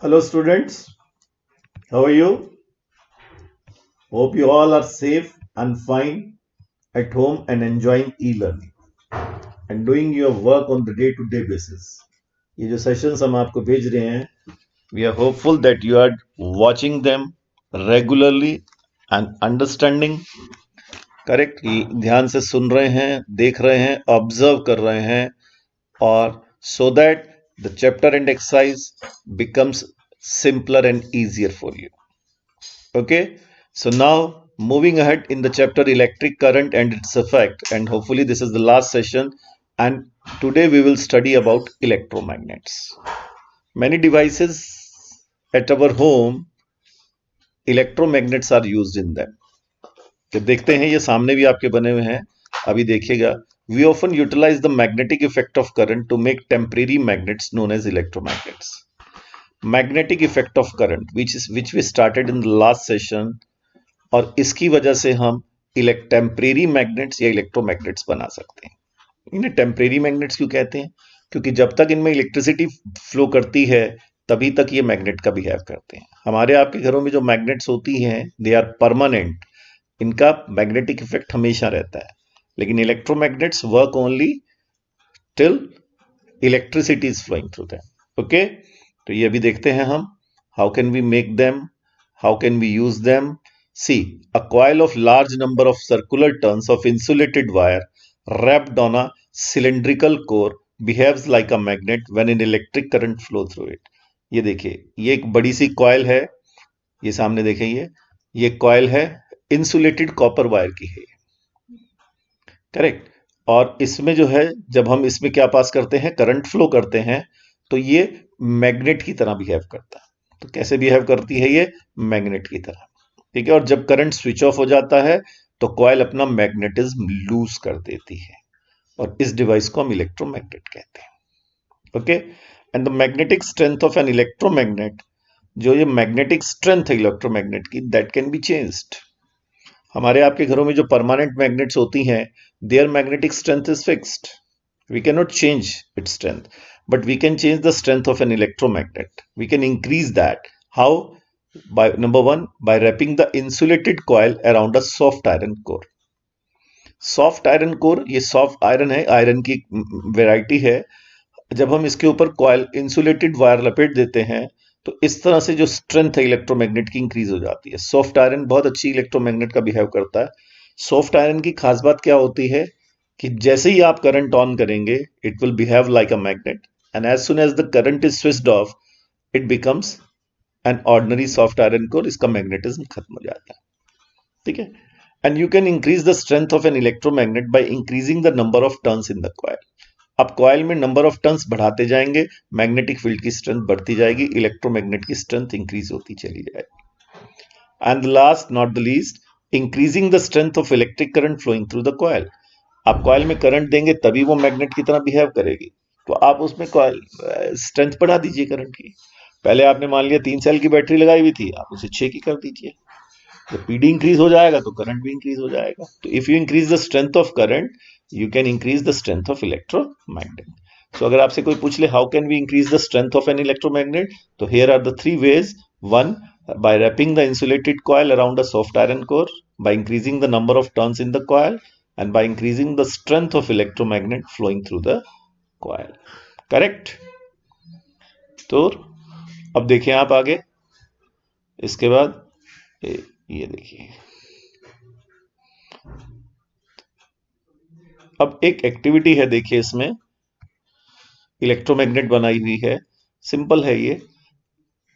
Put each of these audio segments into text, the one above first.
Hello, students. How are you? Hope you all are safe and fine at home and enjoying e-learning and doing your work on the day-to-day basis. ये जो sessions हम आपको भेज रहे हैं, we are hopeful that you are watching them regularly and understanding. Correct, ध्यान से सुन रहे हैं, देख रहे हैं, ऑब्जर्व कर रहे हैं, और so that the chapter and exercise becomes simpler and easier for you. Okay, so now moving ahead in the chapter electric current and its effect, and hopefully this is the last session, and today we will study about electromagnets. Many devices at our home, electromagnets are used in them. तो देखते हैं, ये सामने भी आपके बने हुए हैं, अभी देखिएगा. We often utilize the magnetic effect of current to make temporary magnets known as electromagnets. Magnetic effect of current, which we started in the last session, और इसकी वजह से हम टेम्परेरी मैग्नेट्स या इलेक्ट्रोमैग्नेट्स बना सकते हैं. इन्हें टेम्परेरी मैग्नेट्स क्यों कहते हैं? क्योंकि जब तक इनमें इलेक्ट्रिसिटी फ्लो करती है तभी तक ये मैग्नेट का बिहेव करते हैं. हमारे आपके घरों में जो मैग्नेट्स होती हैं, दे आर परमानेंट. इनका मैग्नेटिक इफेक्ट हमेशा रहता है. लेकिन electromagnets work only till electricity is flowing through them. Okay, तो ये अभी देखते हैं हम. How can we make them, how can we use them. See, a coil of large number of circular turns of insulated wire wrapped on a cylindrical core behaves like a magnet when an electric current flow through it. ये देखिए, ये एक बड़ी सी coil है. ये सामने देखें, ये कॉइल है, इंसुलेटेड कॉपर वायर की है. करेक्ट. और इसमें जो है, जब हम इसमें क्या पास करते हैं, करंट फ्लो करते हैं, तो ये मैग्नेट की तरह बिहेव करता है. तो कैसे बिहेव करती है ये? मैग्नेट की तरह. ठीक है. और जब करंट स्विच ऑफ हो जाता है तो कॉइल अपना मैग्नेटिज्म लूज कर देती है, और इस डिवाइस को हम इलेक्ट्रोमैग्नेट कहते हैं. Okay. And the magnetic strength of an electromagnet, जो ये मैग्नेटिक स्ट्रेंथ है इलेक्ट्रोमैग्नेट की, दैट कैन बी चेंज्ड. हमारे आपके घरों में जो परमानेंट मैग्नेट्स होती हैं, their magnetic strength is fixed. We can not change its strength, but we can change the strength of an electromagnet. We can increase that. How? By number one, by wrapping the insulated coil around a soft iron core. Soft iron core, ये soft iron है, iron की variety है. जब हम इसके ऊपर coil insulated wire लपेट देते हैं तो इस तरह से जो स्ट्रेंथ है इलेक्ट्रोमैग्नेट की इंक्रीज हो जाती है. सॉफ्ट आयरन बहुत अच्छी इलेक्ट्रोमैग्नेट का बिहेव करता है. सॉफ्ट आयरन की खास बात क्या होती है कि जैसे ही आप करंट ऑन करेंगे, it will behave like a magnet, and as soon as the current is switched off, it becomes an ordinary soft iron core. इसका मैग्नेटिज्म खत्म हो जाता है. ठीक है. And you can increase the strength of an electromagnet by increasing the number of turns in the coil. अब coil में number of turns बढ़ाते जाएंगे, मैग्नेटिक फील्ड की स्ट्रेंथ बढ़ती जाएगी, इलेक्ट्रोमैग्नेट की स्ट्रेंथ इंक्रीज होती चली जाएगी. And last not the least, increasing the strength of electric current flowing through the coil. आप कॉइल में करंट देंगे तभी वो मैग्नेट की तरह बिहेव करेगी. तो आप उसमें कॉइल स्ट्रेंथ बढ़ा दीजिए करंट की. पहले आपने मान लिया 3 सेल की बैटरी लगाई हुई थी, आप उसे 6 की कर दीजिए. जब पीडी इंक्रीज हो जाएगा तो करंट भी इंक्रीज हो जाएगा. तो if you increase the strength of current, you can increase the strength of electromagnet. So अगर आपसे कोई पूछ ले how can we increase the strength of an electromagnet, तो here are the 3 ways. One, by wrapping the insulated coil around a soft iron core, by increasing the number of turns in the coil, and by increasing the strength of electromagnet flowing through the coil. Correct? तो अब देखिए आप आगे. इसके बाद ये देखिए, अब एक एक्टिविटी है. देखिए इसमें इलेक्ट्रोमैग्नेट बनाई हुई है. सिंपल है ये.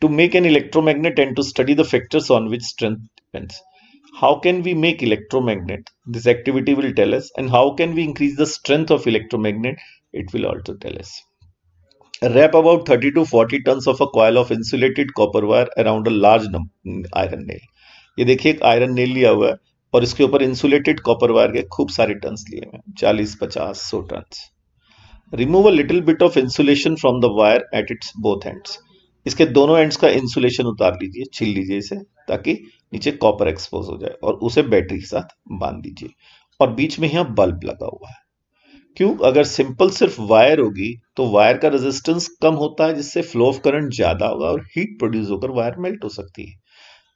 To make an electromagnet and to study the factors on which strength depends. How can we make electromagnet? This activity will tell us. And how can we increase the strength of electromagnet? It will also tell us. Wrap about 30 to 40 tons of a coil of insulated copper wire around a large iron nail. ये देखिए एक iron nail लिया हुआ है और इसके ऊपर insulated copper wire के खूब सारे टन्स लिए हुए हैं, 40, 50, 100 tons. Remove a little bit of insulation from the wire at its both ends. इसके दोनों एंड्स का इंसुलेशन उतार लीजिए, छील लीजिए इसे, ताकि नीचे कॉपर एक्सपोज हो जाए, और उसे बैटरी के साथ बांध दीजिए. और बीच में यहाँ बल्ब लगा हुआ है. क्यों? अगर सिंपल सिर्फ वायर होगी तो वायर का रेजिस्टेंस कम होता है, जिससे फ्लो ऑफ करंट ज्यादा होगा और हीट प्रोड्यूस होकर वायर मेल्ट हो सकती है।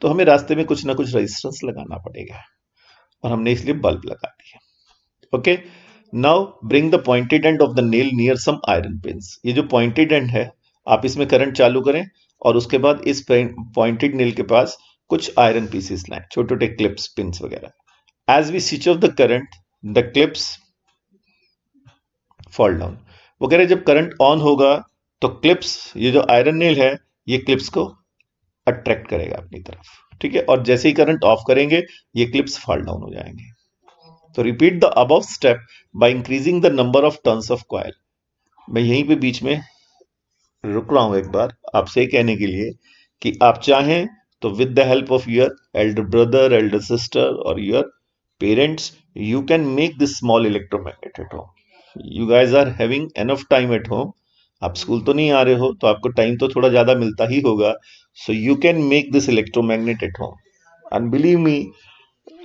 तो हमें रास्ते में कुछ ना कुछ रेजिस्टेंस लगाना पड़ेगा, और हमने इसलिए बल्ब लगा दिया। Okay, now bring the pointed end of the nail near some iron pins. ये जो पॉइंटेड एंड है, आप इसमें करंट चालू करें और उसके बाद इस पॉइंटेड नेल के पास कुछ आयरन पीसेस लाएं, छोटे छोटे क्लिप्स, पिंस वगैरह। As we switch off the current, the clips fall down. वो कह रहे जब करंट ऑन होगा तो क्लिप्स, ये जो आयरन नेल है, ये क्लिप्स को अट्रैक्ट करेगा अपनी तरफ, ठीक है। और जैसे ही करंट ऑफ करेंगे ये क्लिप्स फॉल डाउन हो जाएंगे। तो repeat the above step by increasing the number of turns of coil. मैं यहीं पे बीच में रुक रहा हूं एक बार आपसे कहने के लिए कि आप चाहें तो with the help of your elder brother, elder sister और your parents, you can make this small electromagnet at home. You guys are having enough time at home. आप स्कूल तो नहीं आ रहे हो तो आपको टाइम तो थोड़ा ज्यादा मिलता ही होगा। So you can make this electromagnet at home. And believe me,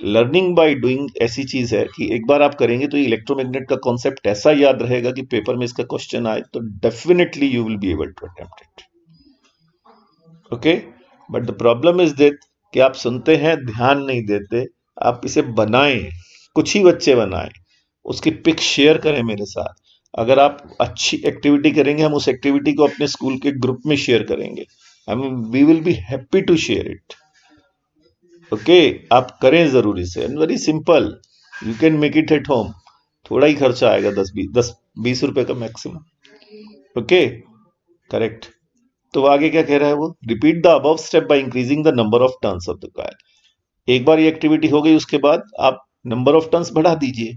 learning by doing ऐसी चीज है कि एक बार आप करेंगे तो इलेक्ट्रोमैग्नेट का कॉन्सेप्ट ऐसा याद रहेगा कि पेपर में इसका क्वेश्चन आए तो definitely you will be able to attempt it. Okay, but the problem is that कि आप सुनते हैं, ध्यान नहीं देते। आप इसे बनाएं, कुछ ही बच्चे बनाएं, उसकी पिक शेयर करें मेरे साथ। अगर आप अच्छी एक्टिविटी करेंगे, हम उस एक्टिविटी को अपने स्कूल के ग्रुप में शेयर करेंगे। I mean we will be happy to share it. Okay, आप करें जरूर इसे, and very simple, you can make it at home. थोड़ा ही खर्चा आएगा, 10-20 रुपए का मैक्सिमम। Okay, correct. तो आगे क्या कह रहा है वो? Repeat the above step by increasing the number of turns of the coil. एक बार ये एक्टिविटी हो गई, उसके बाद आप नंबर ऑफ टर्न्स बढ़ा दीजिए।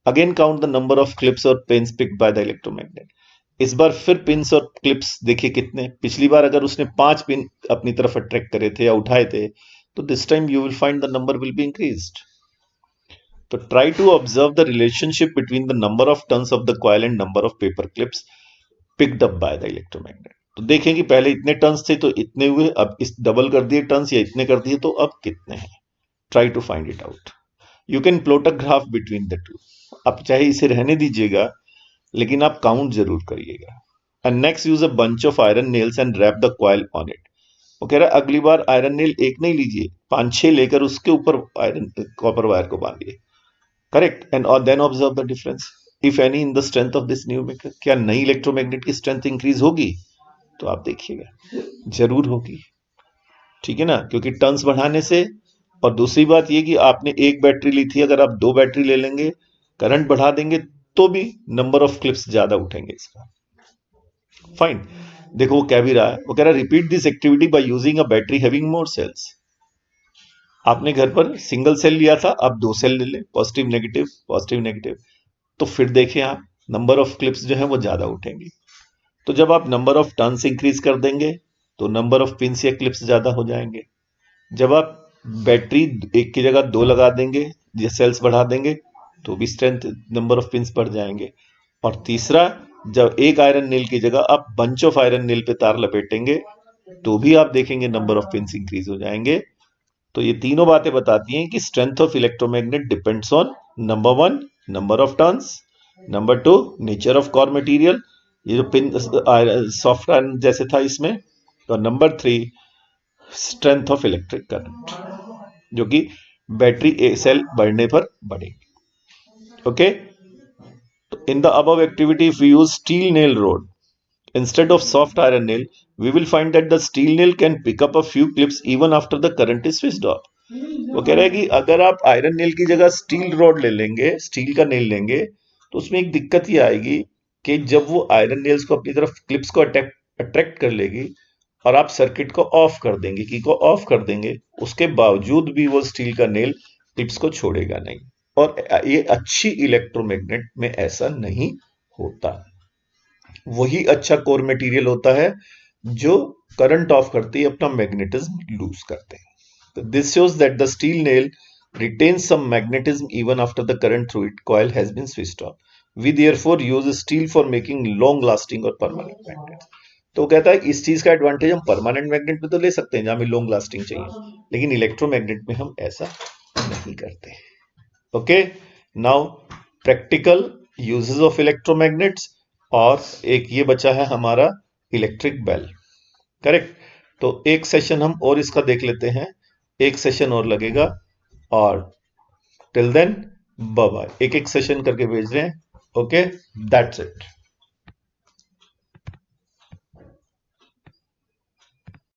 Again count the number of clips और pins picked by the electromagnet. इस बार फिर पिन्स और क्लिप्स देखिए कितने। पिछली बार अगर उसने 5 पिन अपनी तरफ अट्रैक्ट करे थे या उठाए थे, तो this time you will find the number will be increased. तो try to observe the relationship between the number of turns of the coil and number of paper clips picked up by the electromagnet. तो देखें कि पहले इतने turns थे तो इतने हुए, अब इस डबल कर दिए टर्न्स या इतने कर दिए तो अब कितने हैं। Try to find it out. You can plot a graph between the two. आप चाहे इसे रहने दीजिएगा, लेकिन आप काउंट जरूर करिएगा। And next use a bunch of iron nails and wrap the coil on it. वो कह रहा है अगली बार आयरन नेल एक नहीं लीजिए, 5-6 लेकर उसके ऊपर आयरन कॉपर वायर को बांधिए। करेक्ट, एंड और then observe the difference if any in the strength of this new maker. क्या नई इलेक्ट्रोमैग्नेट की स्ट्रेंथ इंक्रीज होगी? तो आप देखिएगा, जरूर होगी, ठीक है ना, क्योंकि टर्न्स बढ़ाने से। और दूसरी बात ये कि आपने एक बैटरी ली थी, अगर आप 2 बैटरी ले लेंगे, करंट बढ़ा देंगे, तो भी नंबर ऑफ क्लिप्स ज्यादा उठेंगे इसका। फाइन। देखो वो कह भी रहा है, वो कह रहा है repeat this activity by using a battery having more cells. आपने घर पर सिंगल सेल लिया था, आप 2 सेल ले लें, पॉजिटिव नेगेटिव, पॉजिटिव नेगेटिव। तो फिर देखें आप, नंबर ऑफ क्लिप्स जो है वो ज्यादा उठेंगी। तो जब आप नंबर ऑफ टर्न्स इंक्रीज कर देंगे तो नंबर ऑफ पिंस या क्लिप्स ज्यादा हो जाएंगे। जब आप बैटरी एक की जगह 2 लगा देंगे या सेल्स बढ़ा देंगे तो भी स्ट्रेंथ, नंबर ऑफ पिंस बढ़ जाएंगे। और तीसरा, जब एक आयरन नेल की जगह आप बंच ऑफ आयरन नेल पे तार लपेटेंगे तो भी आप देखेंगे नंबर ऑफ पिंस इंक्रीज हो जाएंगे। तो ये तीनों बातें बताती हैं कि strength of electromagnet depends on number 1 number of turns, number 2 nature of core material, ये जो पिन सॉफ्ट आयरन जैसे था इसमें, और number 3 strength of electric current, जो कि बैटरी ए सेल बढ़ने पर बढ़ेगी। ओके, तो in the above activity if we use steel nail rod instead of soft iron nail, we will find that the steel nail can pick up a few clips even after the current is switched off. वो कह रहा है कि अगर आप iron nail की जगह steel rod ले लेंगे, स्टील का नेल लेंगे, तो उसमें एक दिक्कत ये आएगी कि जब वो आयरन नेल्स को अपनी तरफ क्लिप्स को अट्रैक्ट कर लेगी और आप सर्किट को ऑफ कर देंगे, की को ऑफ कर देंगे, उसके बावजूद भी वो स्टील का नेल क्लिप्स को छोड़ेगा नहीं। और ये अच्छी इलेक्ट्रोमैग्नेट में ऐसा नहीं होता। वही अच्छा कोर मटेरियल होता है जो करंट ऑफ करते ही अपना मैग्नेटिज्म लूज करते हैं। This shows that the steel nail retains some magnetism even after the current through it coil has been switched off. We therefore use steel for making long lasting और permanent magnets. तो वो कहता है इस चीज का एडवांटेज हम permanent magnet में तो ले सकते हैं जहां हमें लॉन्ग लास्टिंग चाहिए, लेकिन इलेक्ट्रोमैग्नेट में हम ऐसा नहीं करते। Okay, now practical uses of electromagnets, और एक ये बचा है हमारा इलेक्ट्रिक बेल। करेक्ट। तो एक सेशन हम और इसका देख लेते हैं, एक सेशन और लगेगा, और टिल देन बाय बाय। एक एक सेशन करके भेज रहे हैं। Okay, that's it.